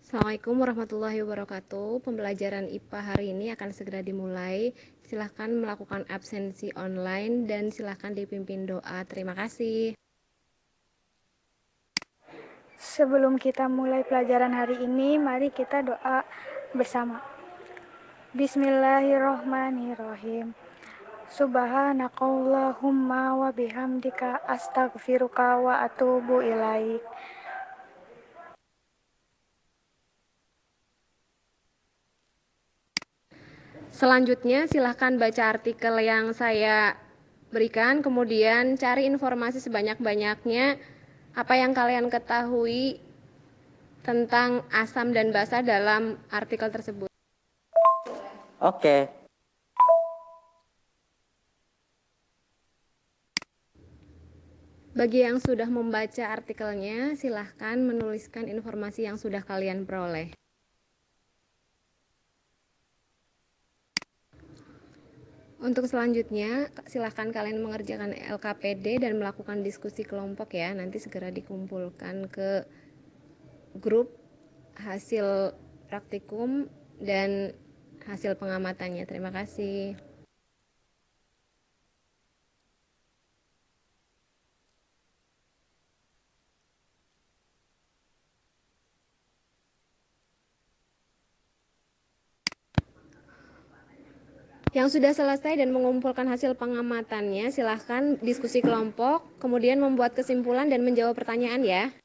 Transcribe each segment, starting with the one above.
Assalamualaikum warahmatullahi wabarakatuh. Pembelajaran IPA hari ini akan segera dimulai. Silahkan melakukan absensi online dan silahkan dipimpin doa. Terima kasih. Sebelum kita mulai pelajaran hari ini, mari kita doa bersama. Bismillahirrohmanirrohim. Subhanakallahumma wa bihamdika astaghfiruka wa atubu ilaik. Selanjutnya silahkan baca artikel yang saya berikan, kemudian cari informasi sebanyak-banyaknya apa yang kalian ketahui tentang asam dan basa dalam artikel tersebut. Oke. Bagi yang sudah membaca artikelnya, silahkan menuliskan informasi yang sudah kalian peroleh. Untuk selanjutnya, silahkan kalian mengerjakan LKPD dan melakukan diskusi kelompok ya. Nanti segera dikumpulkan ke grup hasil praktikum dan hasil pengamatannya. Terima kasih. Yang sudah selesai dan mengumpulkan hasil pengamatannya, silahkan diskusi kelompok, kemudian membuat kesimpulan dan menjawab pertanyaan ya.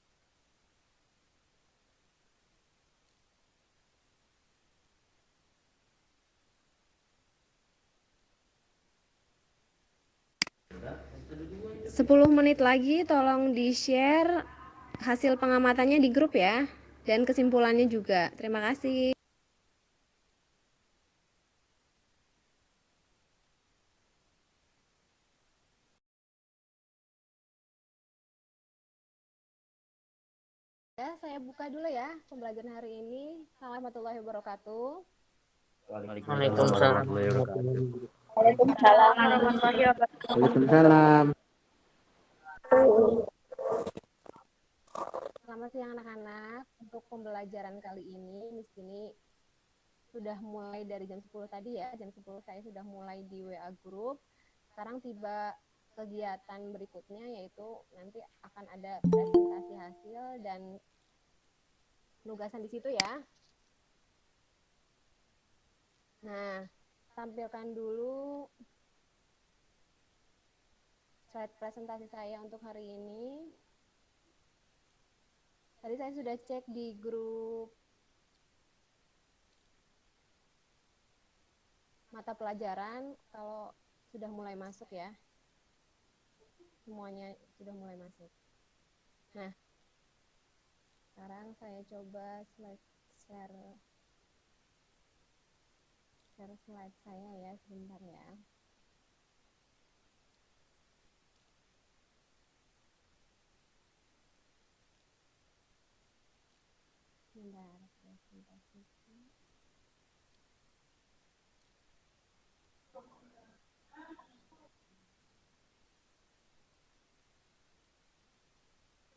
Sepuluh menit lagi tolong di-share hasil pengamatannya di grup ya, dan kesimpulannya juga. Terima kasih. Ya, saya buka dulu ya pembelajaran hari ini. Assalamualaikum warahmatullahi wabarakatuh. Waalaikumsalam. Waalaikumsalam warahmatullahi wabarakatuh. Waalaikumsalam. Selamat siang anak-anak. Untuk pembelajaran kali ini di sini sudah mulai dari jam 10 tadi ya. Jam 10 saya sudah mulai di WA group. Sekarang tiba kegiatan berikutnya yaitu nanti akan ada presentasi hasil dan penugasan di situ ya. Nah, tampilkan dulu slide presentasi saya untuk hari ini. Tadi saya sudah cek di grup mata pelajaran kalau sudah mulai masuk ya. Semuanya sudah mulai masuk. Nah, sekarang saya coba share slide saya ya, sebentar ya. Sebentar, presentasi.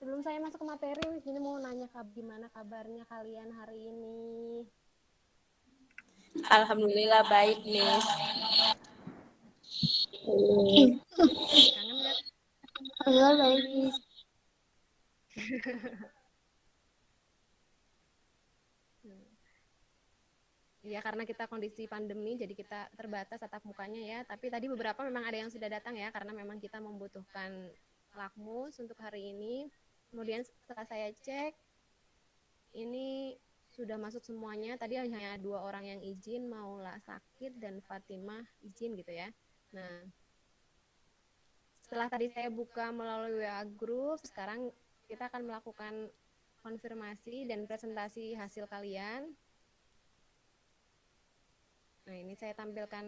Sebelum saya masuk ke materi, ini mau nanya gimana kabarnya kalian hari ini? Alhamdulillah baik, Miss. Kangen nggak? Alhamdulillah baik, Miss. Iya, karena kita kondisi pandemi, jadi kita terbatas tatap mukanya ya. Tapi tadi beberapa memang ada yang sudah datang ya, karena memang kita membutuhkan lakmus untuk hari ini. Kemudian setelah saya cek, ini sudah masuk semuanya. Tadi hanya 2 orang yang izin, Maula sakit dan Fatimah izin gitu ya. Nah, setelah tadi saya buka melalui WA Group, sekarang kita akan melakukan konfirmasi dan presentasi hasil kalian. Nah, ini saya tampilkan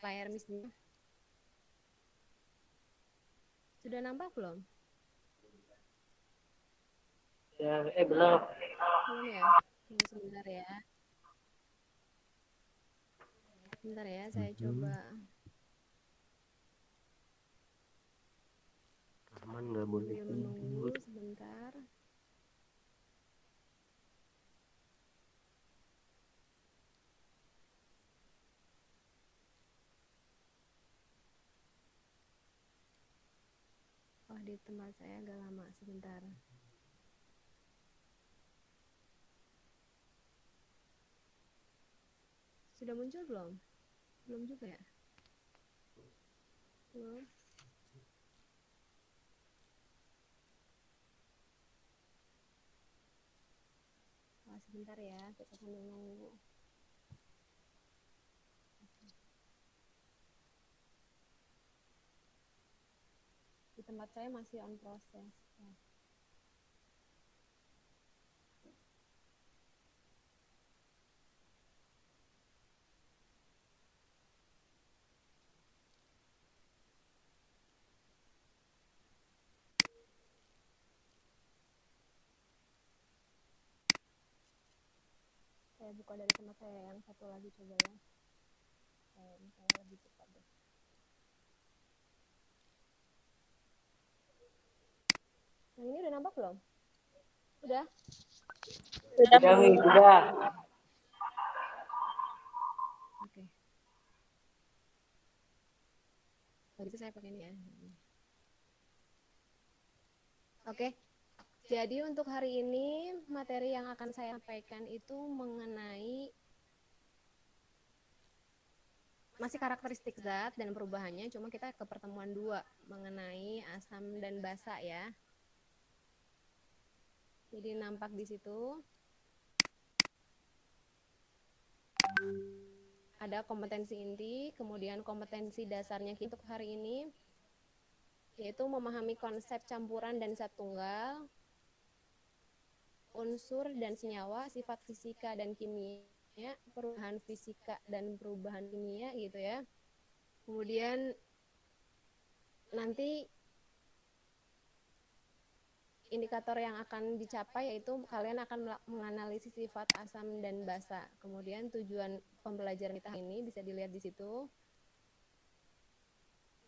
layar misalnya. Sudah nampak belum? Ya, belum. Belum ya? Tunggu sebentar ya. Sebentar ya, saya coba. Aman nggak boleh. Sambil menunggu sebentar. di tempat saya agak lama sebentar. Sudah muncul belum? Belum juga ya? Belum. Sebentar ya, kita sambil nunggu. Di tempat saya masih on proses. Ya. Saya buka dari tempat saya yang satu lagi coba ya. Misalnya lebih cepat deh. Yang ini udah nampak belum? Udah? Sudah. Oke. Kalau gitu saya pakai ini ya. Oke. Jadi untuk hari ini materi yang akan saya sampaikan itu mengenai masih karakteristik zat dan perubahannya, cuma kita ke pertemuan 2 mengenai asam dan basa ya. Jadi nampak di situ ada kompetensi inti, kemudian kompetensi dasarnya untuk hari ini yaitu memahami konsep campuran dan zat tunggal, unsur dan senyawa, sifat fisika dan kimia, perubahan fisika dan perubahan kimia gitu ya. Kemudian nanti indikator yang akan dicapai yaitu kalian akan menganalisis sifat asam dan basa. Kemudian tujuan pembelajaran kita ini bisa dilihat di situ.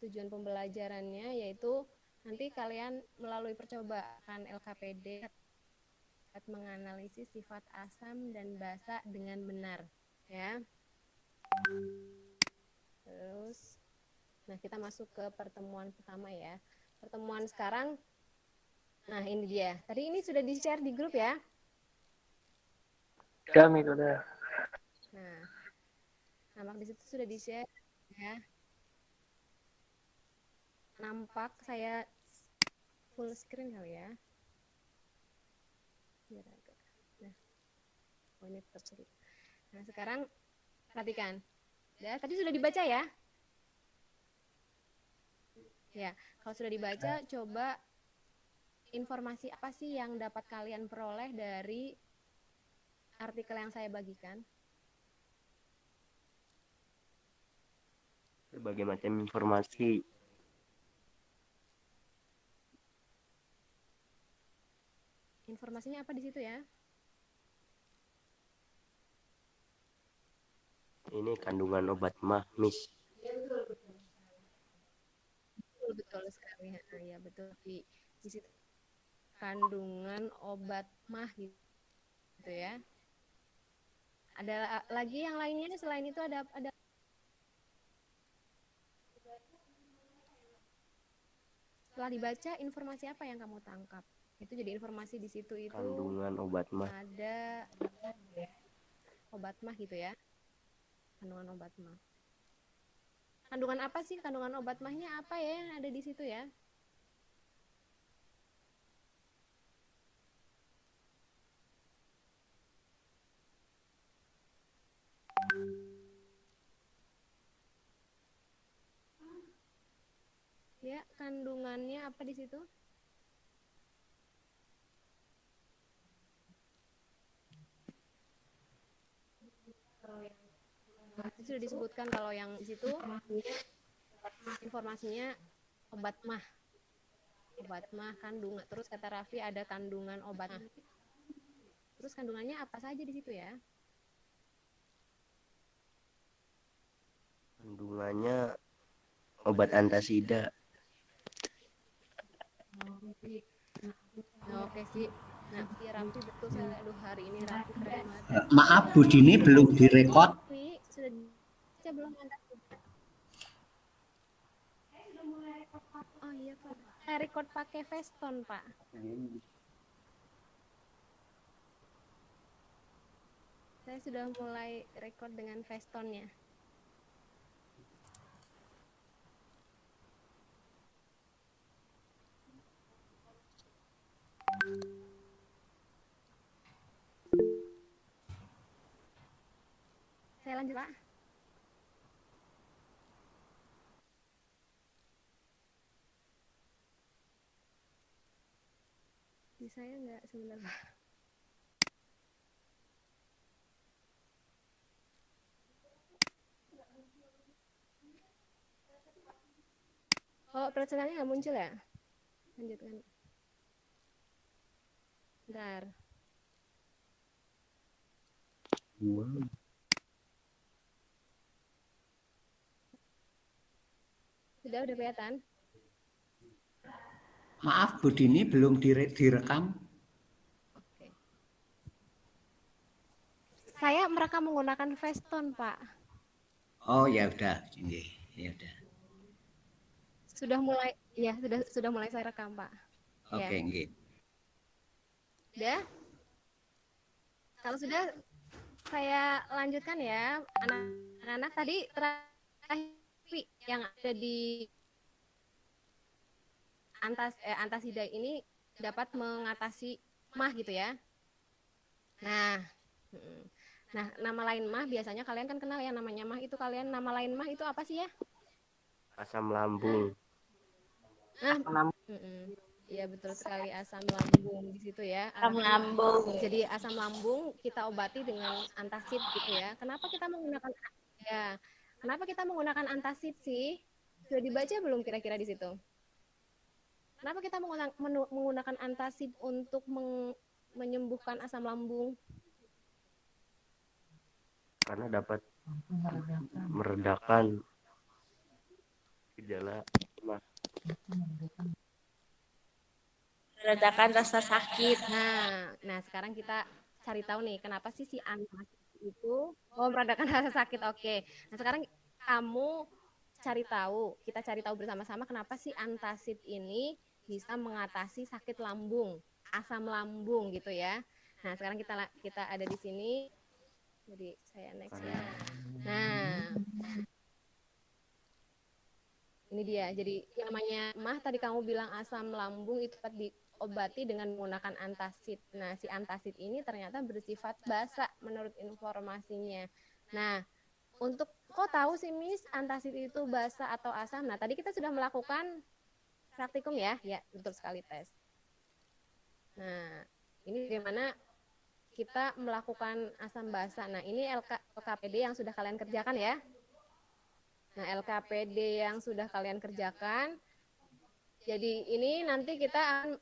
Tujuan pembelajarannya yaitu nanti kalian melalui percobaan LKPD menganalisis sifat asam dan basa dengan benar ya. Terus nah kita masuk ke pertemuan pertama ya. Pertemuan sekarang, nah ini dia. Tadi ini sudah di-share di grup ya. Sudah. Nah, nampak di situ sudah di-share ya. Nampak saya full screen kali ya. Biar agak. Nah, oh ini tetap sedikit. Nah sekarang perhatikan. Ya, tadi sudah dibaca ya? Ya, kalau sudah dibaca, coba informasi apa sih yang dapat kalian peroleh dari artikel yang saya bagikan? Berbagai macam informasi. Informasinya apa di situ ya? Ini kandungan obat mah, Miss. Betul sekali. Ya betul. Di situ kandungan obat mah gitu ya. Ada lagi yang lainnya selain itu ada setelah dibaca informasi apa yang kamu tangkap? Itu jadi informasi di situ itu kandungan obat mah. Ada obat mah gitu ya. Kandungan obat mah. Kandungan apa sih? Kandungan obat mahnya apa ya yang ada di situ ya? Ya, kandungannya apa di situ? Itu sudah disebutkan kalau yang di situ informasinya obat mah. Obat mah kandungan. Terus kata Raffi ada kandungan obat mah. Terus kandungannya apa saja di situ ya? Kandungannya obat antasida. Oke sih. Nah, si Raffi betul saya. Aduh, hari ini Raffi keren banget. Maaf Bu Dini belum direkod. Raffi sudah baca belum Anda? Oh iya Pak. record pakai Feston, Pak. Saya sudah mulai record dengan Festonnya. Saya lanjut, Pak. Di saya enggak sebentar, Pak. Oh, persenannya nggak muncul ya? Lanjutkan. Bentar. Wow. Udah kelihatan? Maaf, Bu Dini belum direkam. Oke. Saya merekam menggunakan Feston, Pak. Oh ya udah, ini ya udah. Sudah mulai, ya sudah mulai saya rekam, Pak. Oke, Ya. nggih. Udah? Kalau sudah, saya lanjutkan ya, anak-anak tadi terakhir yang ada di antasida ini dapat mengatasi mah gitu ya. Nah, nama lain mah biasanya kalian kan kenal ya namanya mah itu kalian nama lain mah itu apa sih ya? Asam lambung. Iya betul sekali asam lambung di situ ya. Asam lambung. Jadi asam lambung kita obati dengan antasid gitu ya. Kenapa kita menggunakan antasid sih? Sudah dibaca belum kira-kira di situ? Kenapa kita menggunakan antasid untuk menyembuhkan asam lambung? Karena dapat meredakan gejala mah. Meredakan rasa sakit. Nah sekarang kita cari tahu nih kenapa sih si antasid itu meredakan rasa sakit. Oke. Nah sekarang kita cari tahu bersama-sama kenapa sih antasid ini bisa mengatasi sakit lambung, asam lambung gitu ya. Nah sekarang kita ada di sini. Jadi saya next ya. Nah ini dia. Jadi yang namanya mah tadi kamu bilang asam lambung itu dapat diobati dengan menggunakan antasid. Nah si antasid ini ternyata bersifat basa menurut informasinya. Nah kok tahu sih Miss antasid itu basa atau asam? Nah tadi kita sudah melakukan praktikum ya, betul sekali tes. Nah ini bagaimana kita melakukan asam basa. Nah ini LKPD yang sudah kalian kerjakan ya. Nah LKPD yang sudah kalian kerjakan. Jadi ini nanti kita akan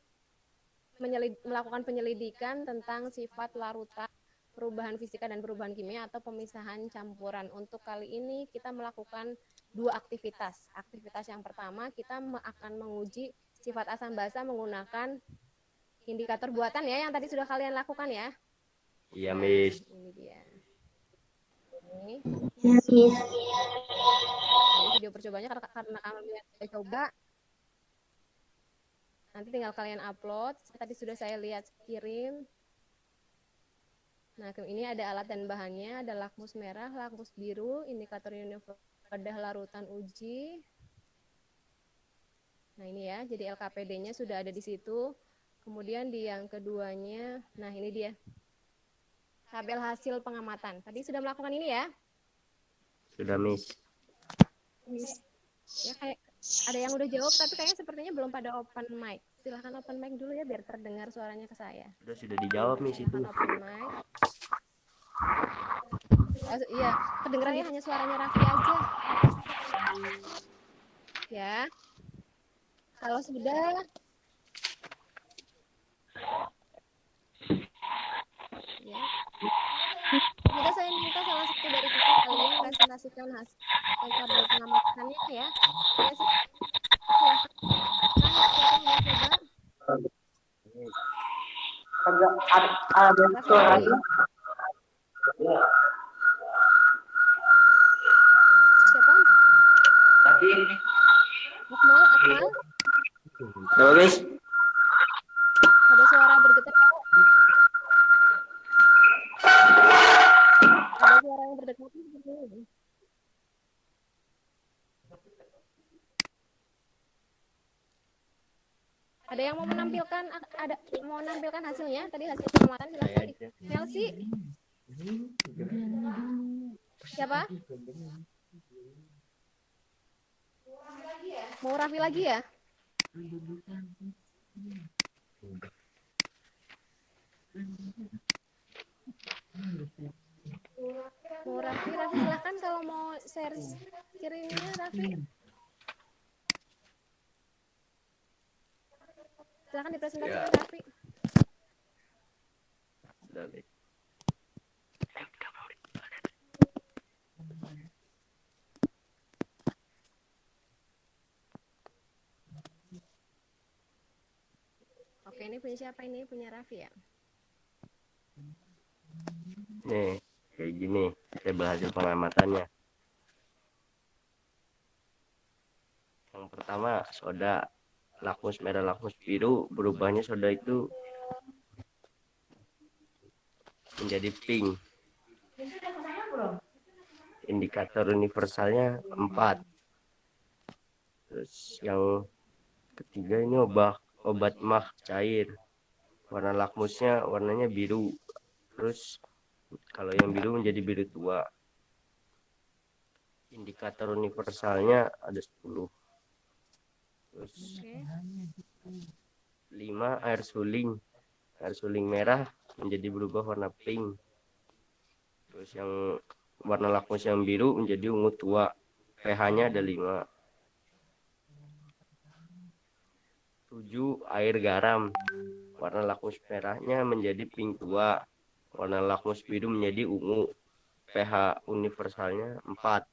melakukan penyelidikan tentang sifat larutan, perubahan fisika dan perubahan kimia atau pemisahan campuran. Untuk kali ini kita melakukan 2 aktivitas. Aktivitas yang pertama kita akan menguji sifat asam basa menggunakan indikator buatan ya yang tadi sudah kalian lakukan ya. Iya, Miss. Ini dia. Ini. Ya, Miss. Ini video percobanya karena kalian sudah coba. Nanti tinggal kalian upload. Tadi sudah saya lihat kirim. Nah, ini ada alat dan bahannya, ada lakmus merah, lakmus biru, indikator wadah larutan uji. Nah, ini ya. Jadi LKPD-nya sudah ada di situ. Kemudian di yang keduanya, nah ini dia. Tabel hasil pengamatan. Tadi sudah melakukan ini ya? Sudah, Miss. Ya kayak ada yang udah jawab tapi kayaknya sepertinya belum pada open mic. Silahkan open mic dulu ya biar terdengar suaranya ke saya. Sudah dijawab, Miss itu. Silahkan open mic. Iya, kedengarannya hanya suaranya Raffi aja. Ya. Kalau sudah ya. Jika saya minta salah satu dari kita kalian presentasikan hasil tabel pengamatannya ya. Ya Ada suara. Siapa? Tapi Akmal? Coba Miss. Ada suara bergetar. Ada suara yang berdekat. Ada yang mau menampilkan hasilnya? Tadi hasil pengamatan silahkan. Chelsea. Siapa? Mau Raffi lagi ya? Mau Raffi silahkan kalau mau share screen-nya Raffi. Silahkan dipresentasikan Ya. Raffi. Sudah baik. Oke, ini punya siapa ini? Punya Raffi ya? Nih, kayak gini. Saya berhasil pengamatannya. Yang pertama, soda lakmus merah, lakmus biru, berubahnya soda itu menjadi pink. Indikator universalnya 4. Terus yang ketiga ini obat mah cair. Warna lakmusnya warnanya biru. Terus kalau yang biru menjadi biru tua. Indikator universalnya ada 10. Terus 5 air suling. Air suling merah menjadi berubah warna pink. Terus yang warna lakmus yang biru menjadi ungu tua. pH-nya ada 5. 7 air garam. Warna lakmus merahnya menjadi pink tua. Warna lakmus biru menjadi ungu. pH universalnya 4.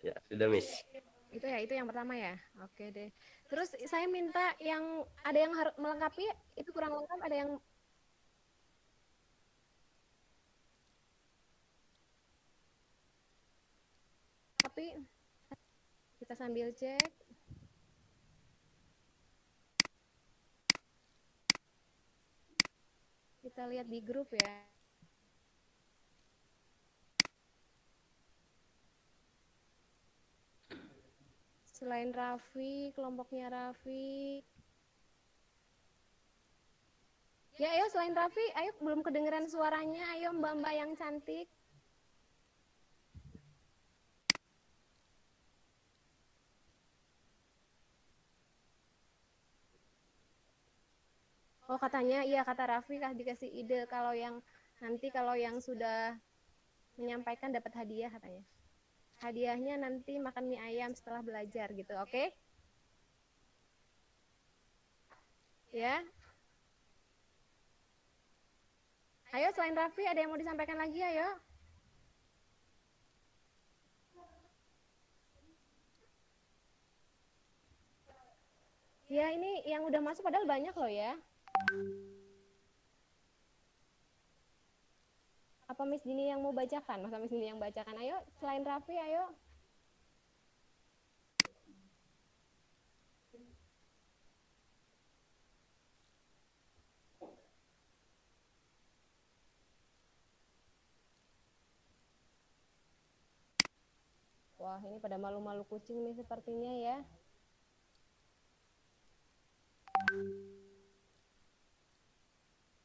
Ya, sudah Miss. Itu ya, itu yang pertama ya. Oke deh. Terus saya minta yang ada yang harus melengkapi, itu kurang lengkap, ada yang tapi kita sambil cek. Kita lihat di grup ya. Selain Raffi, kelompoknya Raffi. Ya, ayo selain Raffi, ayo belum kedengeran suaranya. Ayo mbak-mbak yang cantik. Oh katanya, iya kata Raffi dikasih ide kalau yang nanti kalau yang sudah menyampaikan dapat hadiah katanya. Hadiahnya nanti makan mie ayam setelah belajar gitu, oke? Ya. Ayo selain Raffi ada yang mau disampaikan lagi, ayo. Ya ini yang udah masuk padahal banyak loh ya. Apa Miss Dini yang mau bacakan? Masa Miss Dini yang bacakan? Ayo, selain Raffi, ayo. Wah, ini pada malu-malu kucing nih sepertinya ya.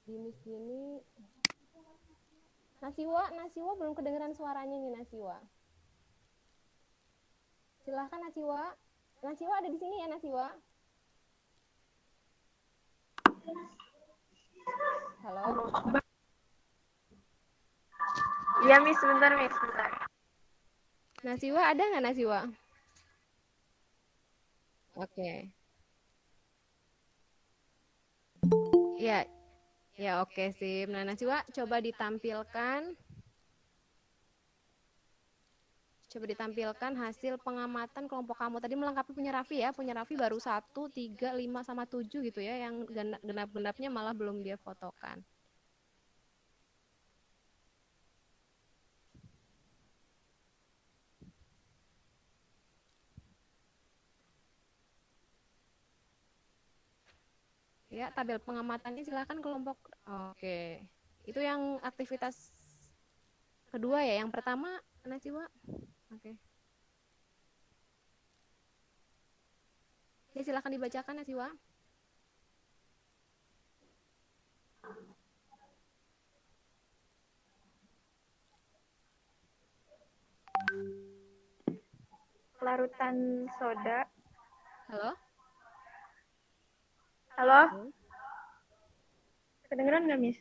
Di Miss Dini. Nasiwa belum kedengeran suaranya nih Nasiwa. Silahkan Nasiwa. Nasiwa ada di sini ya Nasiwa. Halo. Iya, Miss, sebentar, Miss, sebentar. Nasiwa ada nggak Nasiwa? Oke. Ya, ya oke sip. Nah Nasiwa coba ditampilkan. Coba ditampilkan hasil pengamatan kelompok kamu. Tadi melengkapi punya Raffi ya. Punya Raffi baru 1, 3, 5, sama 7 gitu ya. Yang genap-genapnya malah belum dia fotokan. Ya, tabel pengamatannya silakan kelompok. Oke. Itu yang aktivitas kedua ya. Yang pertama Najwa. Oke. Ya, silakan dibacakan Najwa. Larutan soda. Halo? Halo? Kedengeran nggak, Miss?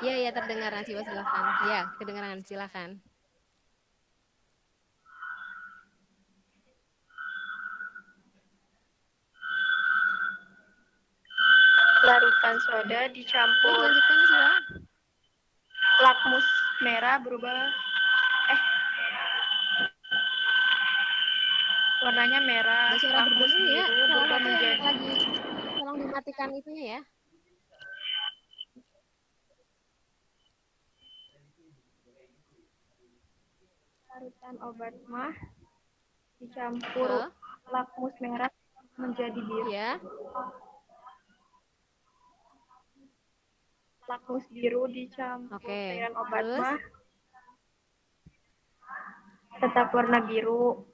Iya, ya terdengar Najwa, silakan. Ya, kedengaran, silakan. Larutan soda Ya, dicampur dilanjutkan Najwa. lakmus merah berubah warnanya merah, Ada suara lakmus berdering ya. biru Salah berubah satu yang menjadi lagi tolong dimatikan itunya ya. larutan obat mah dicampur Halo? lakmus merah menjadi biru. Iya. Lakmus biru dicampur Oke. cairan obat Terus? mah tetap warna biru.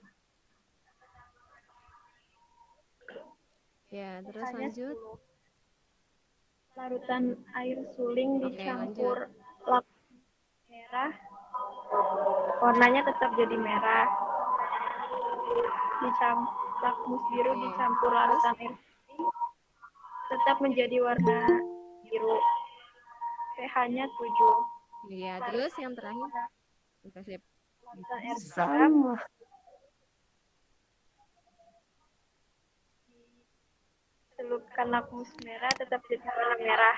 Ya, terus Hanya lanjut. 10. Larutan air suling Oke, dicampur lanjut. lakmus merah, warnanya tetap jadi merah. Lakmus biru Oke. dicampur Terus? larutan air suling tetap menjadi warna biru. pH-nya 7. Iya, terus yang terakhir. Oke, sip. Larutan air garam Sama. celupkan lakmus merah tetap jadi warna merah.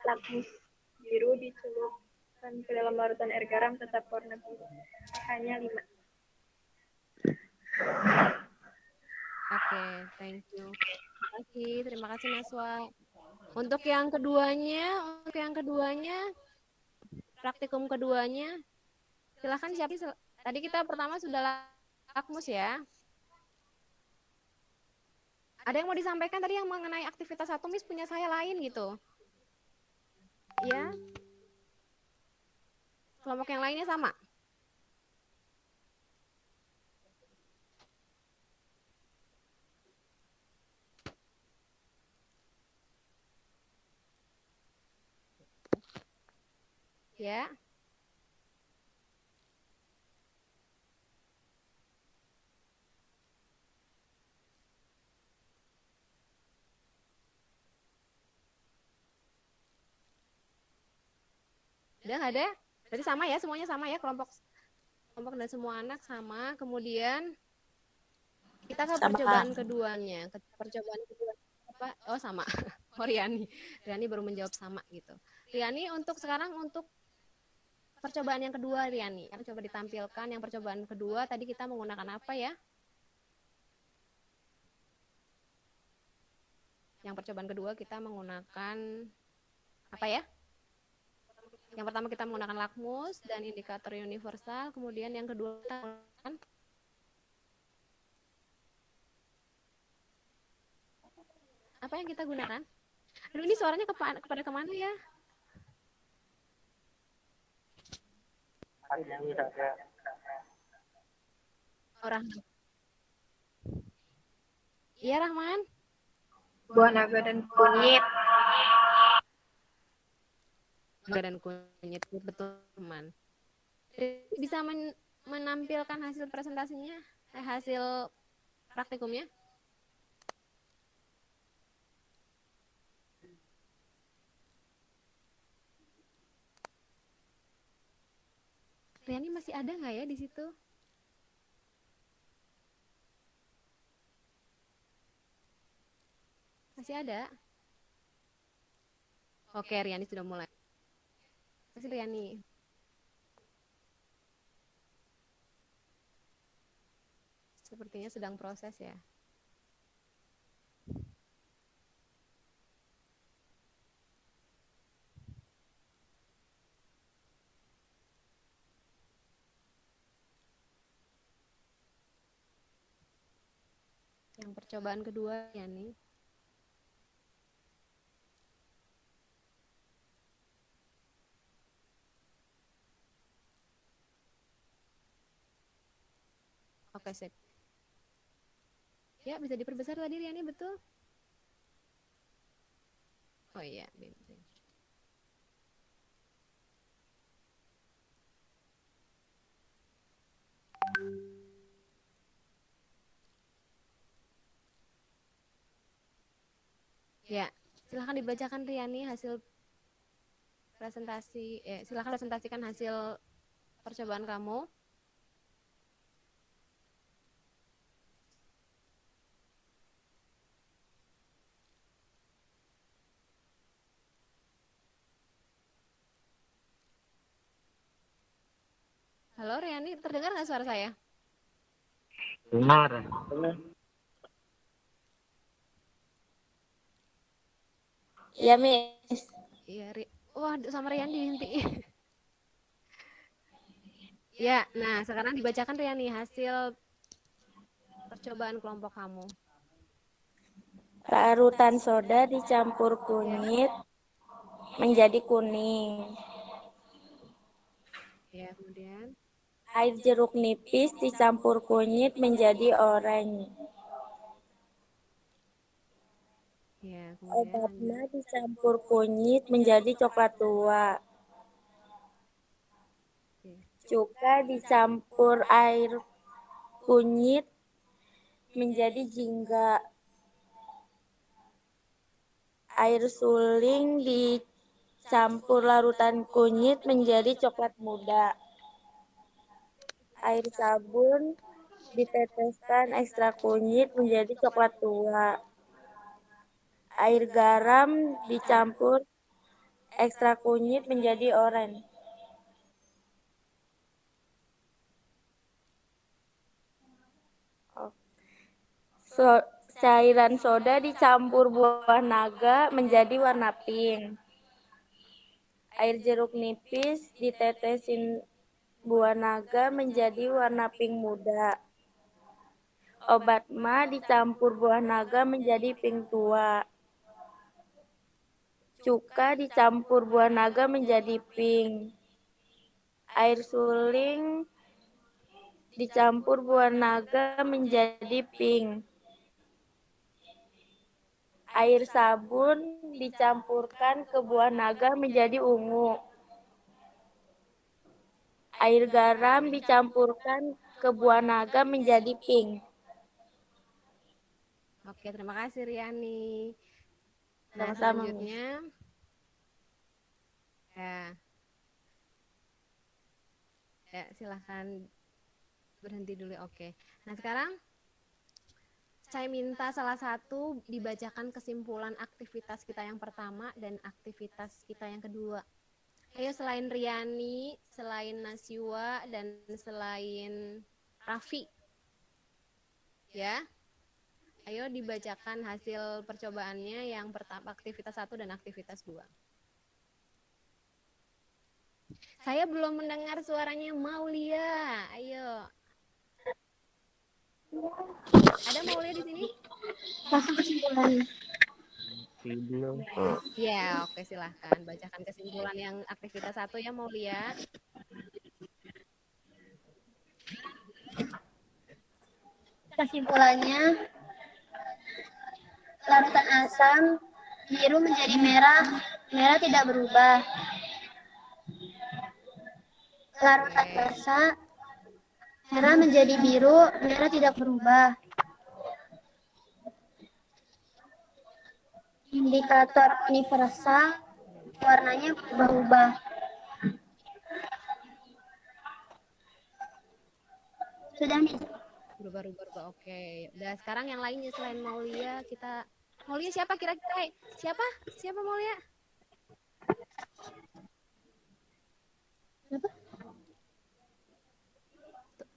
Lakmus biru dicelupkan ke dalam larutan air garam tetap warna biru. pH-nya 5. Oke, thank you. Terima kasih Naswa. Untuk yang keduanya, praktikum keduanya, silahkan siapa? Tadi kita pertama sudah lakmus ya. Ada yang mau disampaikan tadi yang mengenai aktivitas satu, Miss punya saya lain gitu. Ya. Kelompok yang lainnya sama. Ya. Udah nggak ada? Berarti sama ya, semuanya sama ya, kelompok dan semua anak sama. Kemudian kita ke percobaan keduanya. Percobaan kedua apa? Oh, sama. Oh, Riani baru menjawab sama gitu. Riani, untuk sekarang untuk percobaan yang kedua, Riani. Coba ditampilkan yang percobaan kedua. Tadi kita menggunakan apa ya? Yang percobaan kedua kita menggunakan apa ya? Yang pertama kita menggunakan lakmus dan indikator universal. Kemudian yang kedua kita menggunakan apa yang kita gunakan? Aduh, ini suaranya kepada kemana ya? Orang. Iya, Rahman. Buah naga dan kunyit. Naga dan kunyit, betul, teman. Bisa menampilkan hasil presentasinya, hasil praktikumnya? Riani masih ada nggak ya di situ? Masih ada? Oke, Riani sudah mulai. Masih Riani. Sepertinya sedang proses ya. Yang Yang percobaan kedua ya nih. Oke, sip. Ya, bisa diperbesar tadi Riani, betul? Oh iya, bensin. Ya, silahkan dibacakan Riani hasil presentasi. Silahkan presentasikan hasil percobaan kamu. Halo Riani, terdengar nggak suara saya? Dengar. Iya, Miss. Iya, wah sama Riani dihentiin. Ya, nah sekarang dibacakan Riani hasil percobaan kelompok kamu. Larutan soda dicampur kunyit menjadi kuning. Ya, kemudian. Air jeruk nipis dicampur kunyit menjadi oranye. Ya, Obat kemudian mah dicampur kunyit menjadi coklat tua. Cuka dicampur air kunyit menjadi jingga. Air suling dicampur larutan kunyit menjadi coklat muda. Air sabun diteteskan ekstra kunyit menjadi coklat tua. Air garam dicampur ekstra kunyit menjadi oranye. Cairan soda dicampur buah naga menjadi warna pink. Air jeruk nipis ditetesin buah naga menjadi warna pink muda. Obat mah dicampur buah naga menjadi pink tua. Cuka dicampur buah naga menjadi pink. Air suling dicampur buah naga menjadi pink. Air sabun dicampurkan ke buah naga menjadi ungu. Air garam dicampurkan ke buah naga menjadi pink. Oke, terima kasih Riani. Nah, Sama-sama, selanjutnya ya silahkan berhenti dulu. Oke. Nah, sekarang saya minta salah satu dibacakan kesimpulan aktivitas kita yang pertama dan aktivitas kita yang kedua. Ayo, selain Riani, selain Naswa, dan selain Raffi. Ya. Ayo dibacakan hasil percobaannya yang pertama, aktivitas 1 dan aktivitas 2. Saya belum mendengar suaranya Maulia. Ayo. Ada Maulia di sini? Langsung kesimpulan. Ya, oke, silahkan bacakan kesimpulan yang aktivitas 1 ya Maulia. Kesimpulannya, larutan asam biru menjadi merah, merah tidak berubah. Larutan basa merah menjadi biru, merah tidak berubah. Indikator universal warnanya berubah-ubah. Sudah nih. Berubah-ubah. Oke. Udah, sekarang yang lainnya selain Maulia, Maulia siapa kira-kira? Siapa? Siapa Maulia?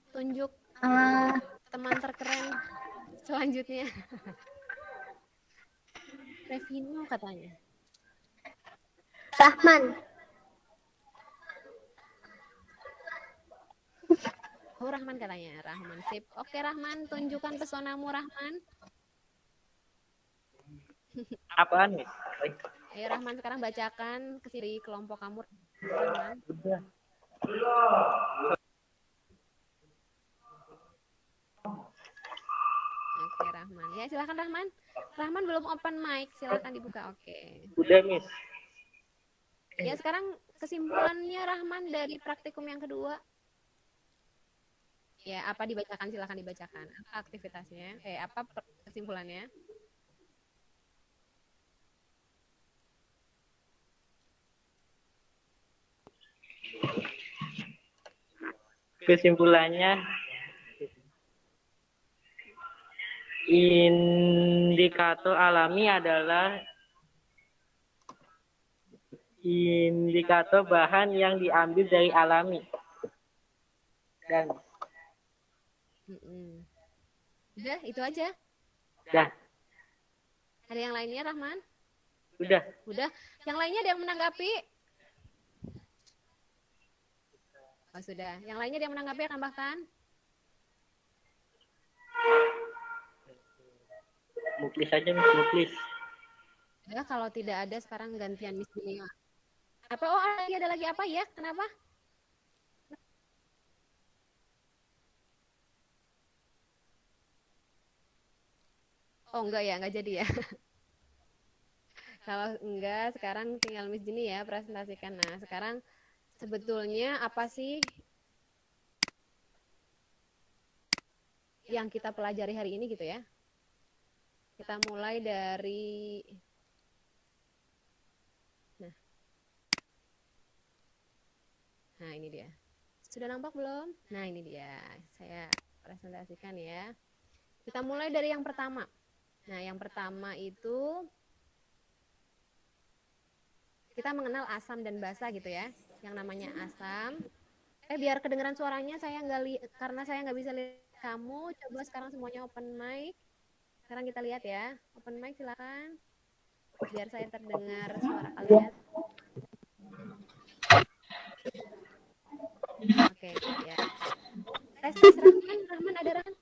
Tunjuk teman terkeren selanjutnya. Revino katanya. Rahman. Oh, Rahman katanya. Rahman, sip. Oke, Rahman, tunjukkan pesonamu, Rahman. Apaan, Miss? Ayo Rahman sekarang bacakan ke sini kelompok kamu. Rahman. Udah. Oke Rahman. Ya silakan Rahman. Rahman belum open mic, silakan dibuka. Oke. Udah, Miss. Ya sekarang kesimpulannya Rahman dari praktikum yang kedua. Ya apa dibacakan, silakan dibacakan. Apa aktivitasnya? Apa kesimpulannya? Kesimpulannya, indikator alami adalah indikator bahan yang diambil dari alami. Dan Udah, itu aja. Udah. Ada yang lainnya Rahman? Udah. Udah. Yang lainnya ada yang menanggapi? Oh sudah. Yang lainnya ada yang menanggapi, tambahkan? Muklis aja, Miss. Muklis. Ya, kalau tidak ada sekarang gantian Miss Dunia. Apa? Oh, ada lagi apa ya? Kenapa? Oh, enggak ya, enggak jadi ya. Kalau enggak, sekarang tinggal Miss Jenny ya presentasikan. Nah, sekarang sebetulnya apa sih yang kita pelajari hari ini gitu ya? Kita mulai dari Nah, ini dia. Sudah nampak belum? Nah, ini dia. Saya presentasikan ya. Kita mulai dari yang pertama. Nah, yang pertama itu kita mengenal asam dan basa gitu ya. Yang namanya asam. Biar kedengaran suaranya saya karena saya nggak bisa lihat kamu. Coba sekarang semuanya open mic. Sekarang kita lihat ya. Open mic silakan. Biar saya terdengar suara kalian. Oke, ya. Tes Rahman ada Rahman?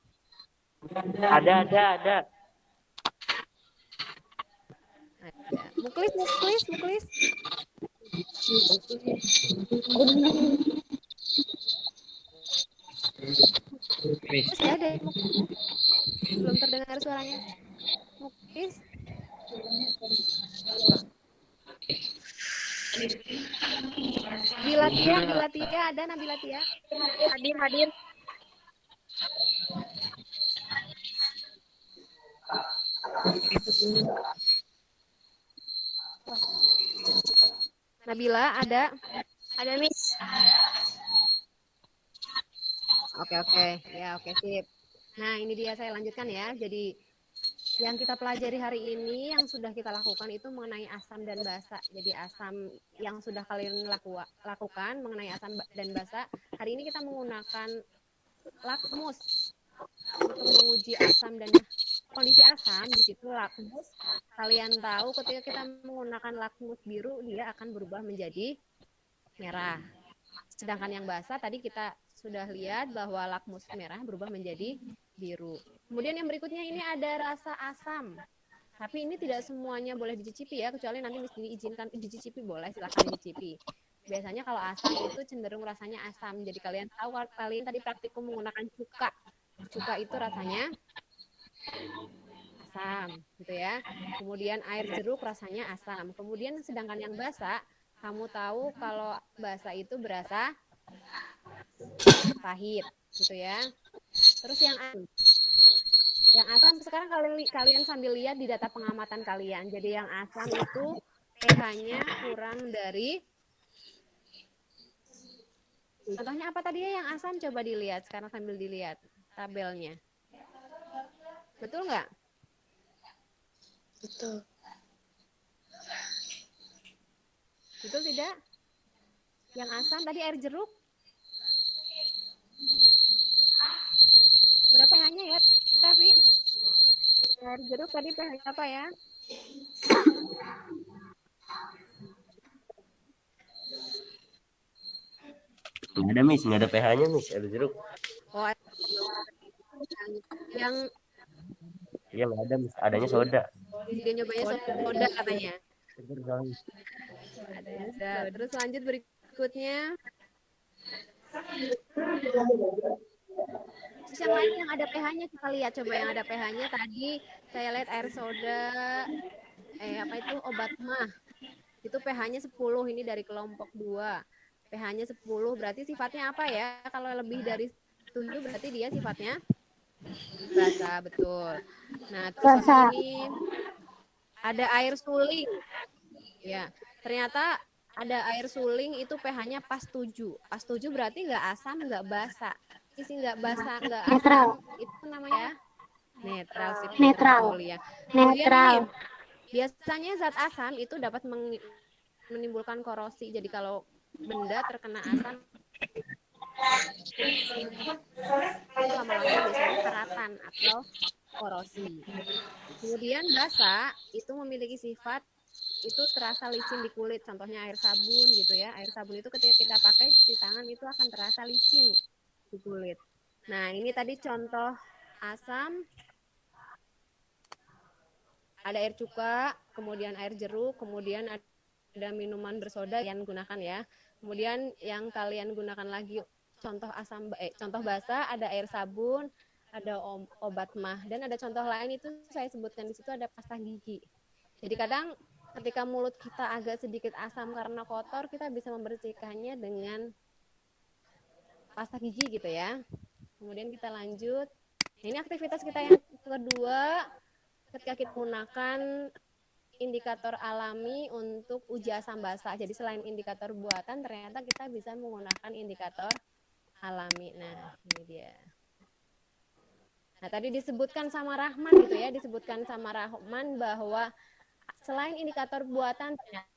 Ada. Ada. Muklis. Masih ada ya, belum terdengar suaranya. Muklis. Nabila Tia ada Nabila Tia? Hadir. Nabila ada? Ada Miss. Oke. Ya, oke sip. Nah, ini dia saya lanjutkan ya. Jadi yang kita pelajari hari ini yang sudah kita lakukan itu mengenai asam dan basa. Jadi asam yang sudah kalian lakukan mengenai asam dan basa. Hari ini kita menggunakan lakmus untuk menguji asam dan kondisi asam. Di situ lakmus, kalian tahu ketika kita menggunakan lakmus biru dia akan berubah menjadi merah. Sedangkan yang basa tadi kita sudah lihat bahwa lakmus merah berubah menjadi biru. Kemudian yang berikutnya ini ada rasa asam. Tapi ini tidak semuanya boleh dicicipi ya, kecuali nanti mesti diizinkan dicicipi, boleh silakan dicicipi. Biasanya kalau asam itu cenderung rasanya asam. Jadi kalian tahu, kalian tadi praktikum menggunakan cuka. Cuka itu rasanya asam, gitu ya. Kemudian air jeruk rasanya asam. Kemudian sedangkan yang basa, kamu tahu kalau basa itu berasa pahit, gitu ya. Terus yang asam sekarang kalian sambil lihat di data pengamatan kalian. Jadi yang asam itu pH-nya kurang dari, contohnya apa tadi ya yang asam, coba dilihat sekarang sambil dilihat tabelnya. Betul nggak? Betul. Betul tidak? Yang asam tadi air jeruk berapa hanya ya, tapi air jeruk tadi pH apa ya? Nggak ada Miss, nggak ada pH-nya Miss, air jeruk. Oh, yang Iya nggak ada Miss, adanya soda. Dia nyobanya soda katanya. Ada yang sudah. Terus lanjut berikutnya. Terus yang lain yang ada pH-nya kita lihat coba yang ada pH-nya tadi saya lihat air soda apa itu obat mah. Itu pH-nya 10 ini dari kelompok 2. pH-nya 10 berarti sifatnya apa ya? Kalau lebih dari 7 berarti dia sifatnya basa, betul. Nah, terus Basa. ini ada air suling. Ya, ternyata ada air suling itu pH-nya pas 7. Pas 7 berarti nggak asam, nggak basa. Isi nggak basa, nggak asam, itu namanya netral sih, Netral. betul ya. Kemudian ini Netral. biasanya zat asam itu dapat menimbulkan korosi. Jadi kalau benda terkena asam itu lama-lama biasanya karatan atau korosi. Kemudian basa itu memiliki sifat itu terasa licin di kulit, contohnya air sabun gitu ya. Air sabun itu ketika kita pakai cuci tangan itu akan terasa licin di kulit. Nah, ini tadi contoh asam. Ada air cuka, kemudian air jeruk, kemudian ada minuman bersoda yang gunakan ya. Kemudian yang kalian gunakan lagi contoh contoh basa ada air sabun, ada obat mah dan ada contoh lain itu saya sebutkan di situ ada pasta gigi. Jadi kadang ketika mulut kita agak sedikit asam karena kotor, kita bisa membersihkannya dengan pasta gigi gitu ya. Kemudian kita lanjut. Ini aktivitas kita yang kedua ketika kita menggunakan indikator alami untuk uji asam basa. Jadi selain indikator buatan, ternyata kita bisa menggunakan indikator alami. Nah, ini dia. Nah, tadi disebutkan sama Rahman gitu ya, disebutkan sama Rahman bahwa selain indikator buatan ternyata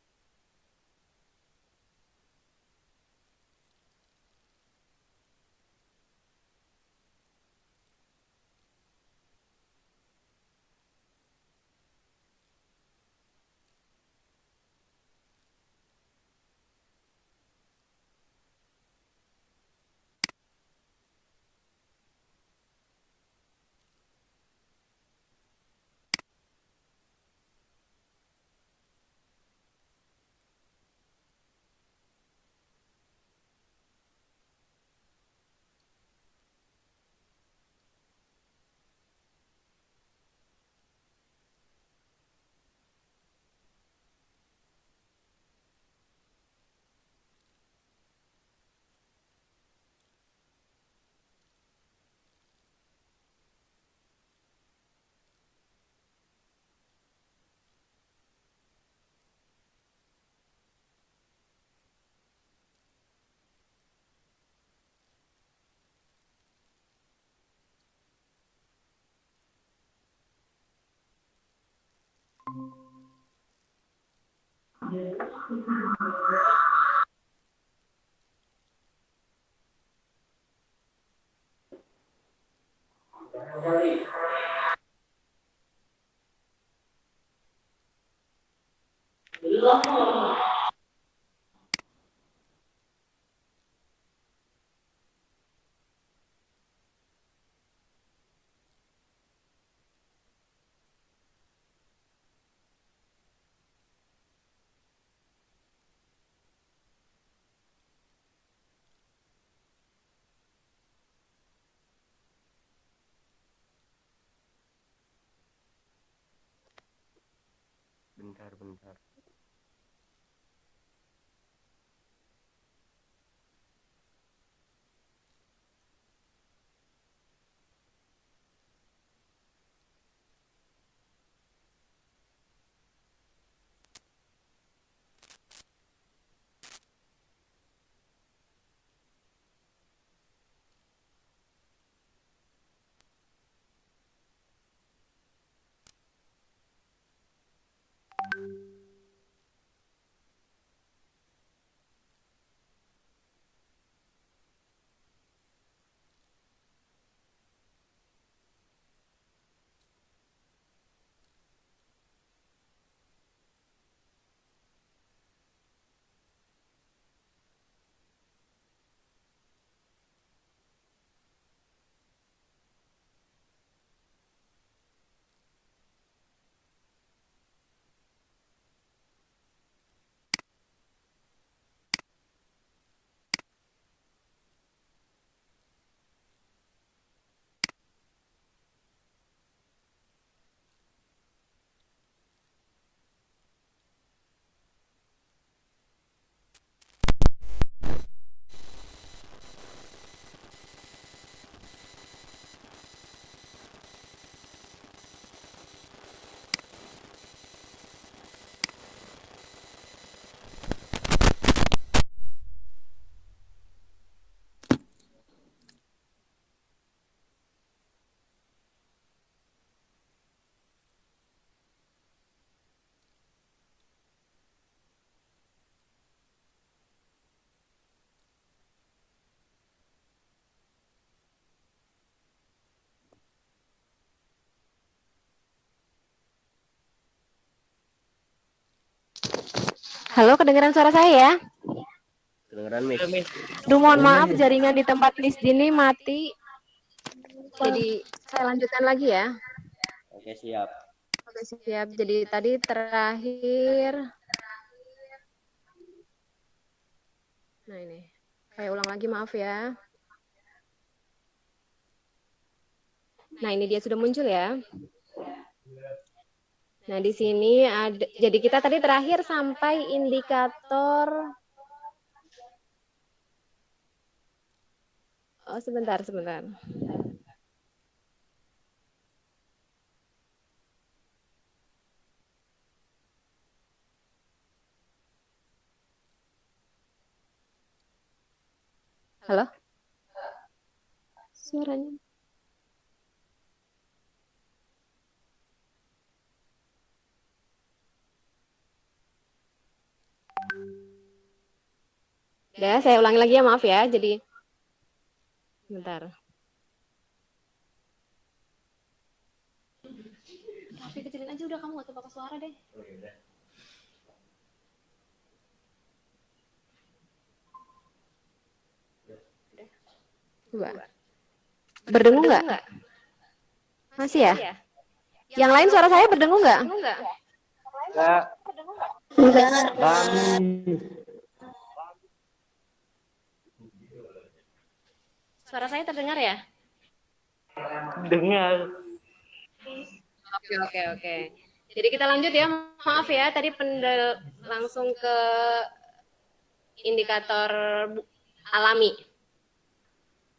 Bentar. Halo, kedengeran suara saya ya? Kedengeran, Miss? Duh, mohon maaf jaringan di tempat Miss Dini mati. Jadi saya lanjutkan lagi ya. Oke, siap. Oke, siap. Jadi tadi terakhir. Nah ini, saya ulang lagi, maaf ya. Nah ini dia sudah muncul ya. Nah di sini ada, jadi kita tadi terakhir sampai indikator. Oh sebentar. Halo? Suaranya. Ya, saya ulangi lagi ya, maaf ya. Jadi, bentar. Tapi kecilin aja udah, kamu gak pakai suara deh. Coba. Berdengung nggak? Masih ya? Yang lain suara saya berdengung nggak? Enggak. Suara saya terdengar ya? Dengar. Oke. Jadi kita lanjut ya. Maaf ya, tadi langsung ke indikator alami.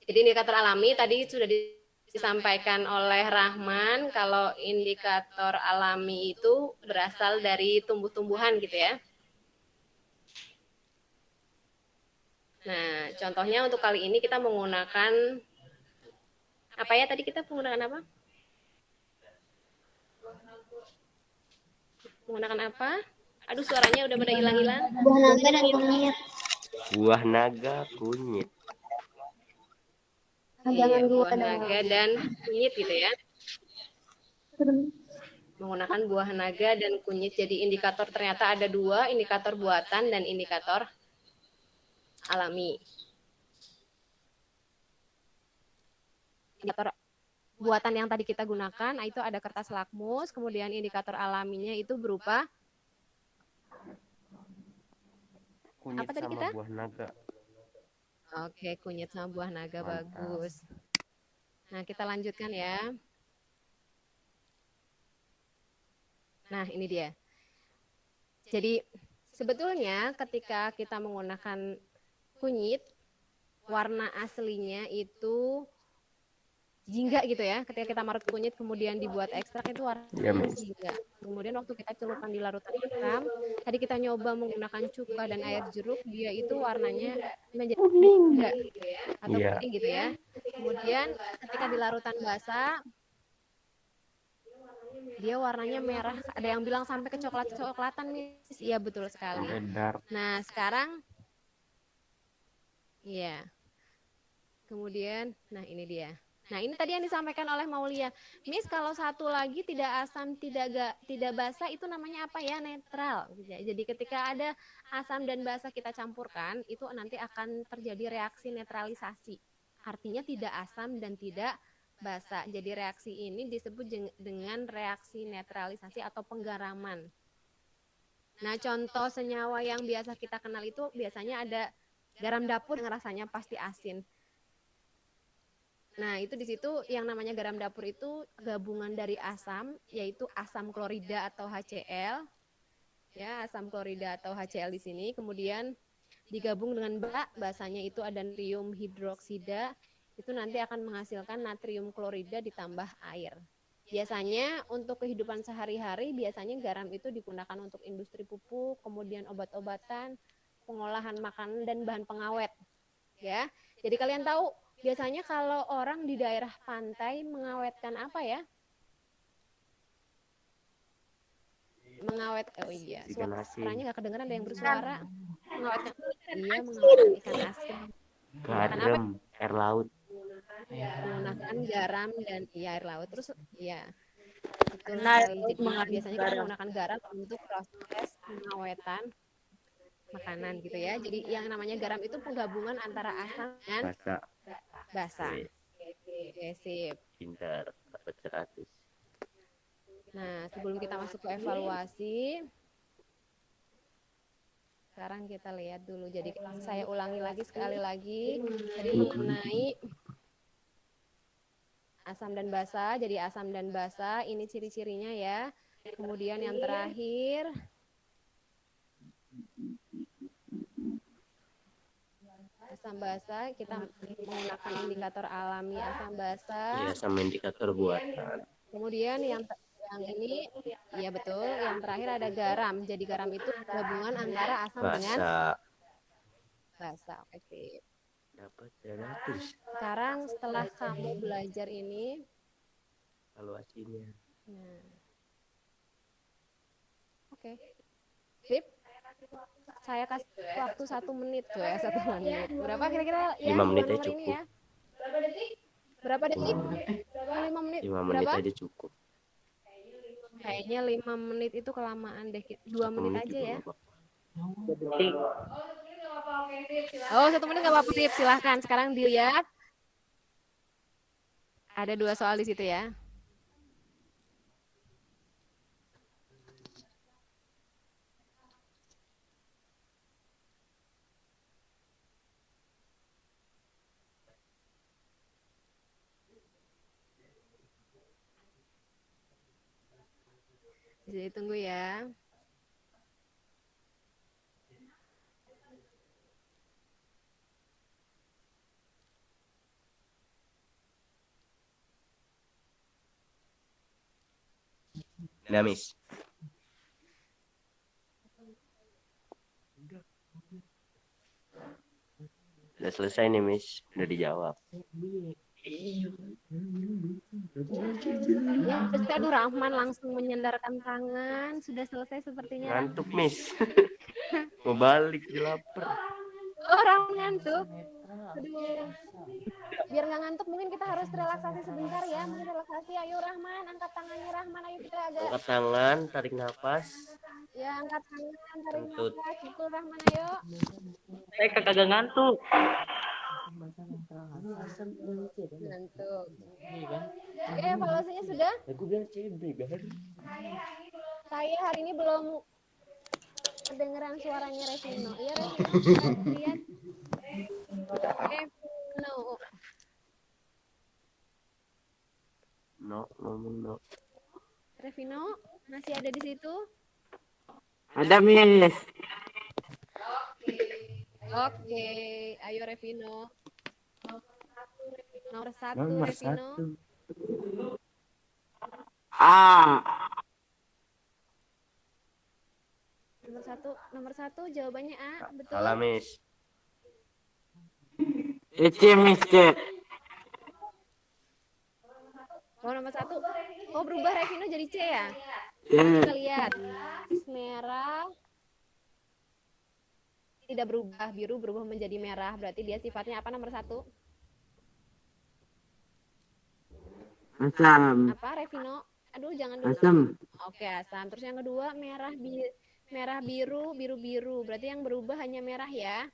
Jadi indikator alami tadi sudah disampaikan oleh Rahman kalau indikator alami itu berasal dari tumbuh-tumbuhan gitu ya. Nah, contohnya untuk kali ini kita menggunakan apa ya? Tadi kita menggunakan apa? Menggunakan apa? Aduh, suaranya udah pada hilang-hilang. Buah naga dan kunyit. Buah naga, kunyit. Iya, buah naga dan kunyit gitu ya. Menggunakan buah naga dan kunyit. Jadi indikator ternyata ada dua, indikator buatan dan indikator alami. Indikator buatan yang tadi kita gunakan, itu ada kertas lakmus, kemudian indikator alaminya itu berupa Kunyit apa tadi sama kita? buah naga. Oke, kunyit sama buah naga. Mantap. Bagus. Nah, kita lanjutkan ya. Nah, ini dia. Jadi, sebetulnya ketika kita menggunakan kunyit, warna aslinya itu jingga gitu ya. Ketika kita marut kunyit kemudian dibuat ekstrak itu warnanya jingga. Kemudian waktu kita celupkan di larutan hitam, tadi kita nyoba menggunakan cuka dan air jeruk, dia itu warnanya menjadi jingga gitu ya, atau kuning gitu ya. Kemudian ketika di larutan basah, dia warnanya merah. Ada yang bilang sampai ke coklat-coklatan, Miss. Iya, betul sekali. Nah, sekarang iya. Kemudian, nah ini dia. Nah, ini tadi yang disampaikan oleh Maulia. Miss, kalau satu lagi tidak asam, tidak basah, itu namanya apa ya? Netral. Jadi ketika ada asam dan basah kita campurkan, itu nanti akan terjadi reaksi netralisasi. Artinya tidak asam dan tidak basah. Jadi reaksi ini disebut dengan reaksi netralisasi atau penggaraman. Nah, contoh senyawa yang biasa kita kenal itu biasanya ada garam dapur yang rasanya pasti asin. Nah, itu di situ yang namanya garam dapur itu gabungan dari asam, yaitu asam klorida atau HCl. Ya, asam klorida atau HCl di sini. Kemudian digabung dengan basanya itu ada natrium hidroksida. Itu nanti akan menghasilkan natrium klorida ditambah air. Biasanya untuk kehidupan sehari-hari, biasanya garam itu digunakan untuk industri pupuk, kemudian obat-obatan, pengolahan makanan, dan bahan pengawet. Ya, jadi kalian tahu biasanya kalau orang di daerah pantai mengawetkan apa ya? Oh iya, suaranya nggak kedengeran, ada yang bersuara. Mengawetkan, iya, mengawetkan ikan asin. Garam, air laut. Menggunakan garam dan air laut. Terus, iya. Betul Nah, sekali. Jadi biasanya kita menggunakan garam untuk proses pengawetan makanan gitu ya. Jadi yang namanya garam itu penggabungan antara asam dan Basa. basa. Wih, Oke, sip. pintar. Dapat 100. Nah, sebelum kita masuk ke evaluasi, sekarang kita lihat dulu. Jadi saya ulangi lagi sekali lagi. Jadi mengenai asam dan basa. Jadi asam dan basa ini ciri-cirinya ya. Kemudian yang terakhir asam basa, kita menggunakan indikator alami asam basa. Iya, sama indikator buatan. Kemudian yang ini, ya betul. Yang terakhir ada garam. Jadi garam itu gabungan antara asam dengan Basa. basa. Oke, sip. Dapat 100. Sekarang setelah kamu belajar ini, Evaluasinya. nah, oke, sip. Saya kasih waktu 1 menit tuh ya, 1 menit. Berapa kira-kira ya? 5 menit dua aja nomor ini cukup. ya? Berapa detik? 5 menit. 5 menit Berapa? aja cukup. Kayaknya 5 menit itu kelamaan deh. 2 1 menit menit aja juga ya. nggak apa-apa. Detik. Oh, 1 menit nggak apa-apa, Sip. Silahkan. Sekarang dilihat. Ada 2 soal di situ ya. Jadi tunggu ya. Nah, Miss. Udah selesai nih, Miss. Udah dijawab. Ya, Ustadz Rahman langsung menyandarkan tangan. Sudah selesai sepertinya. Ngantuk, Miss. Mau balik, lapar. Oh, Rahman ngantuk. Aduh. Biar nggak ngantuk, mungkin kita harus relaksasi sebentar ya. Mungkin relaksasi. Ayo Rahman, angkat tangannya Rahman. Ayo kita agak. Angkat tangan, tarik nafas. Ya, angkat tangan, tarik Kentut. nafas. Betul Rahman, ayo. Saya kagak ngantuk. Ngantuk. Oke, evaluasinya sudah? Aku bilang CB, kan? Saya hari ini belum kedengeran suaranya Revino. Iya, Revino, kita lihat. Revino. No. Revino, masih ada di situ? Ada, Miss. Oke, ayo Revino. Nomor 1, Nomor Revino. 1. Nomor satu jawabannya A, betul? Salah, Miss. Miss. Oh, nomor 1. Oh, berubah Revino jadi C ya? Kita lihat. Merah tidak berubah, biru berubah menjadi merah. Berarti dia sifatnya apa nomor 1? Asam. Apa Revino? Aduh, jangan dulu. Asam. Oke, asam. Terus yang kedua merah biru, biru. Berarti yang berubah hanya merah ya.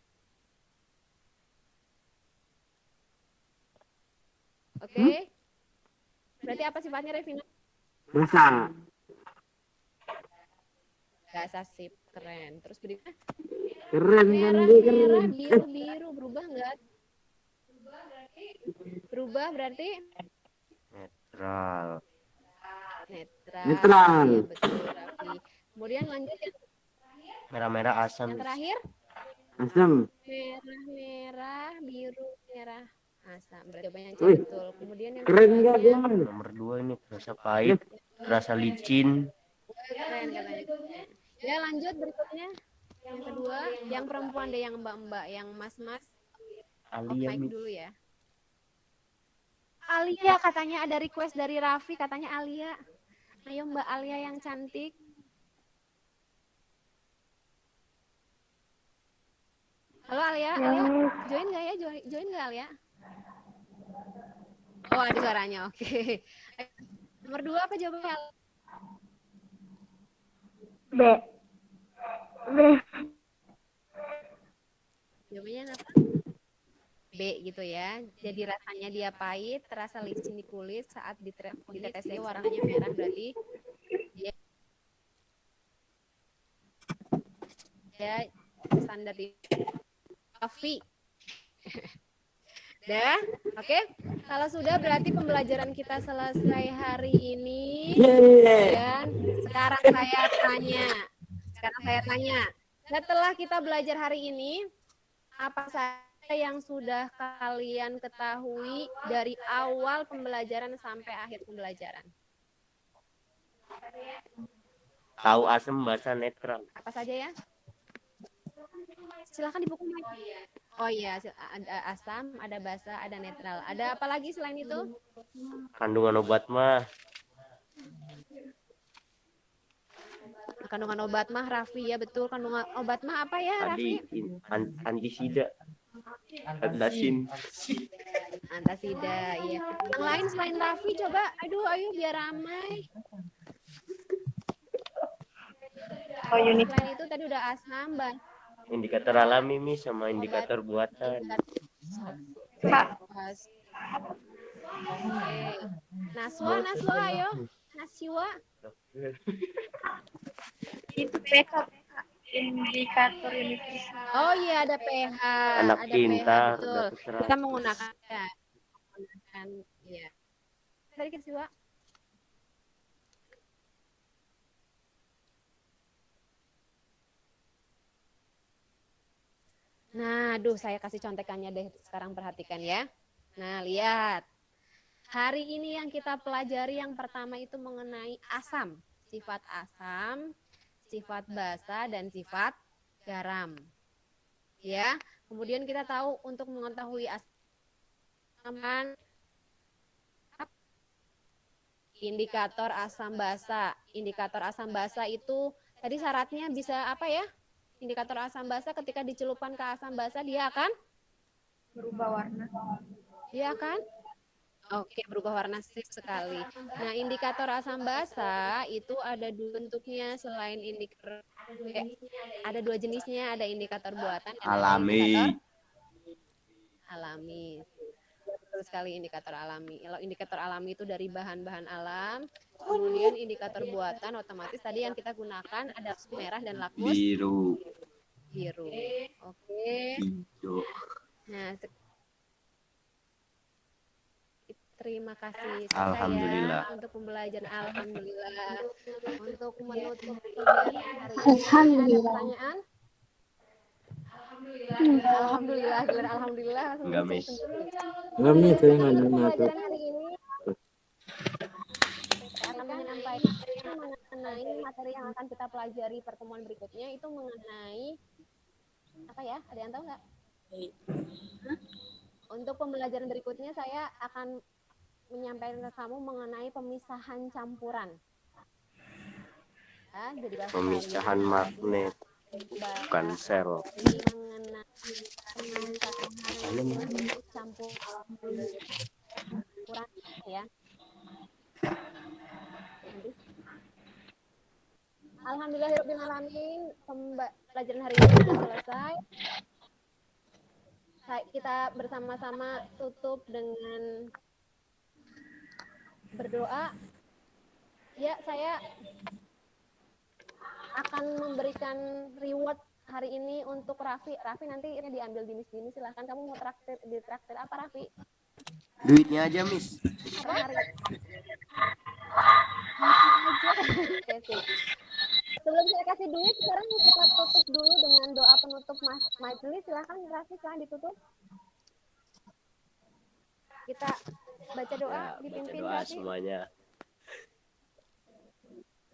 Oke. Berarti apa sifatnya Revino? Basa. Basa, sip, keren. Terus berikutnya Keren kan merah, dia merah, keren. biru, berubah enggak? Berubah berarti Netral. netral. Netral. Ya, betul, Raffi. Kemudian lanjut Merah-merah asam. yang terakhir. Asam. Merah, biru, merah, asam. Berarti jawabannya C, Wih, betul. Kemudian yang keren nggak dia? selanjutnya, Nomor 2 ini terasa pahit, terasa licin. keren katanya. Ya, lanjut berikutnya. Yang kedua, yang perempuan deh, yang mbak-mbak, yang mas-mas. Off Alia, mic Miss. dulu ya. Alia katanya ada request dari Raffi, katanya Alia. Ayo Mbak Alia yang cantik. Halo Alia, Alia join nggak ya? Join nggak Alia? Oh, ada suaranya, oke. Nomor 2 apa jawabannya? B. B-nya apa? B gitu ya. Jadi rasanya dia pahit, terasa licin di kulit saat ditetes warnanya merah, berarti dia standar di coffee. Dah, oke. Kalau sudah berarti pembelajaran kita selesai hari ini. Dan sekarang saya tanya. Setelah kita belajar hari ini, apa saja yang sudah kalian ketahui dari awal pembelajaran sampai akhir pembelajaran? Tahu asam basa netral. Apa saja ya? Silakan dibuka mic. Oh iya, ada asam, ada basa, ada netral. Ada apa lagi selain itu? Kandungan obat mah. Kandungan obat mah, Raffi, ya betul. Kandungan obat mah apa ya, Raffi? Antisida. Antasida, iya. Yang lain selain Raffi, coba. Ayo biar ramai. Selain itu tadi udah asam, Indikator alami sama indikator buatan. Naswa ayo. Naswa. Itu pH, indikator universitas. Oh iya, ada pH. Anak ada pintar. pH, betul. Kita menggunakan ya. Tadi ke Siwa. Nah, saya kasih contekannya deh. Sekarang perhatikan ya. Nah, lihat. Hari ini yang kita pelajari yang pertama itu mengenai asam. Sifat asam, sifat basa, dan sifat garam. Ya, kemudian kita tahu untuk mengetahui asam indikator asam basa. Indikator asam basa itu tadi syaratnya bisa apa ya? Indikator asam basa ketika dicelupkan ke asam basa dia akan Berubah warna. Dia akan Oke, berubah warna, sip sekali. Nah, indikator asam basa itu ada dua bentuknya selain indikator ada dua jenisnya, ada indikator buatan dan Alami. Ada indikator alami. Betul sekali, indikator alami. Kalau indikator alami itu dari bahan-bahan alam, kemudian indikator buatan otomatis tadi yang kita gunakan ada merah dan lakmus Biru. Oke. Hijau. Nah, terima kasih Alhamdulillah. untuk pembelajaran. Alhamdulillah. Untuk menutup kegiatan hari ini ada pertanyaan? Alhamdulillah. Alhamdulillah. Enggak, Miss. Pembelajaran hari ini akan menyampaikan mengenai materi yang akan kita pelajari pertemuan berikutnya itu mengenai apa ya? Ada yang tahu nggak? Untuk pembelajaran berikutnya saya akan menyampaikan ke kamu mengenai pemisahan campuran. Ya, jadi Pemisahan magnet, bukan sel. Mengenai campuran ya. Alhamdulillahirobbilalamin, pembelajaran hari ini sudah selesai. Kita bersama-sama tutup dengan berdoa. Ya, saya akan memberikan reward hari ini untuk Raffi. Raffi nanti ini diambil dinis-dinis, silahkan kamu mau ditraktir apa, Raffi? Duitnya aja, Miss. Apa hari? Oke. Sebelum saya kasih duit, sekarang kita tutup dulu dengan doa penutup majelis. Silahkan Raffi, silahkan ditutup. Kita baca doa, dipimpin doa Raffi. semuanya.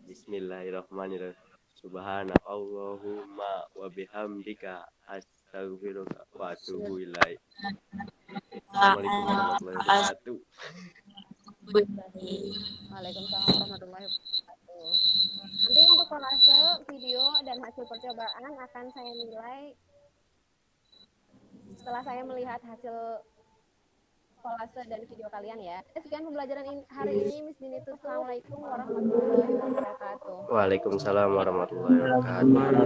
Bismillahirrahmanirrahim. Subhanakallahumma wa bihamdika astaghfiruka wa atubu ilaik. Assalamualaikum warahmatullahi wabarakatuh. Waalaikumsalam warahmatullahi wabarakatuh. Nanti untuk kolase, video, dan hasil percobaan akan saya nilai setelah saya melihat hasil kolase dan video kalian ya. Sekian pembelajaran hari ini, Miss Dini. Assalamualaikum warahmatullahi wabarakatuh. Waalaikumsalam warahmatullahi wabarakatuh.